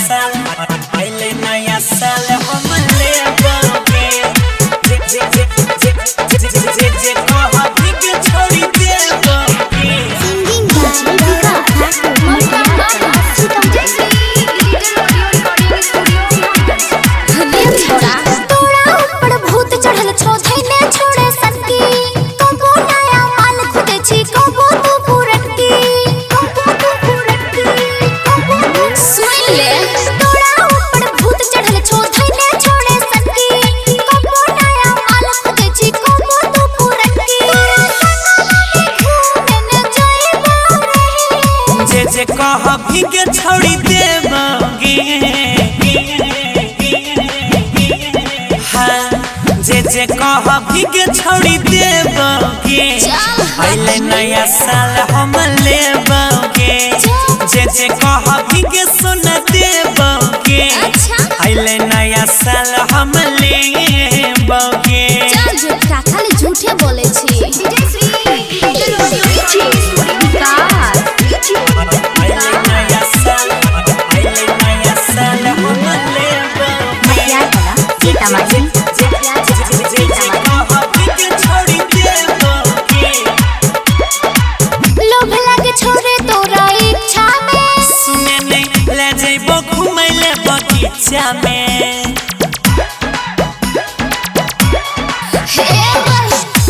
साल आइले नया साल हम लेबोगे जे कहा के छोड़ी देबोगे जे कहा के छोड़ी देबोगे हाँ जे कहा के छोड़ी देबोगे आइले नया साल हम लेबोगे जे कहा के सुना देबोगे आइले नया साल हम लेबोगे खाली झूठे बोले छी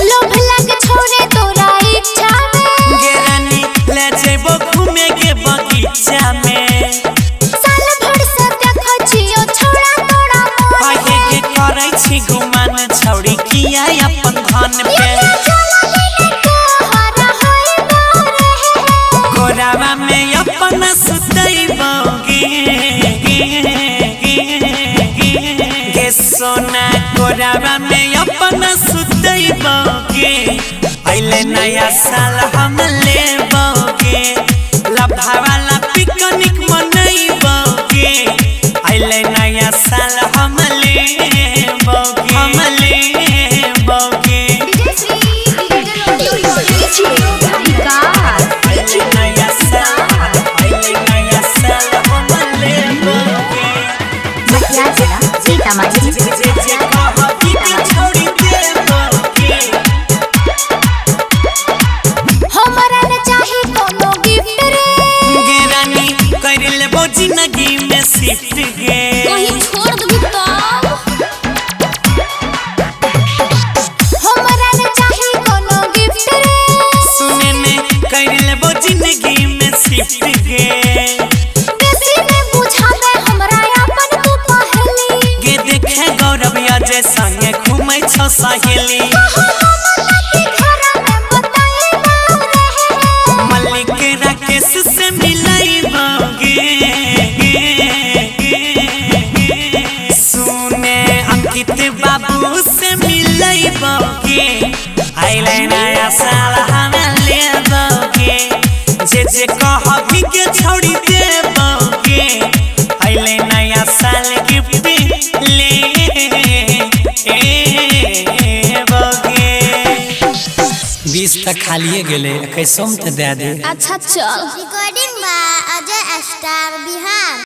लोभ लगे छोड़े तोरा इच्छा में गेरानी ले जेबो घूमे के बगीचा में साल भर से देखै छियो छोड़ा तोरा काहे के करै छी गुमान छौड़ी किया अपन धन पे गोरावा में अपन सुतैबोगे गे सोना गोरावा में अपन सुतैबोगे आइले नया साल हम लेबोगे लभावाला पिकनिक मनैबोगे आइले नया साल हम लेबोगे जिंदगी में शिफ्ट गे कहीं छोड़ दबी तो हमरा ने चाही कोनो गिफ्ट रे सुने में कर लेबो जिंदगी में शिफ्ट गे बेसी में बुझा दे हमरा अपन तू पहली गे देखे गौरव अजय संगे घूमै छ सहेली मल्लिक राकेश से मिलैबोगे बाबू से मिलैबोगे आइले नया साल हम लेबोगे जे कहा के छोड़ी देबोगे आइले नया साल गिफ्ट लेबोगे 20 तक खालिए गेले 21 में दे दे अच्छा चल recording by Ajay star Bihar.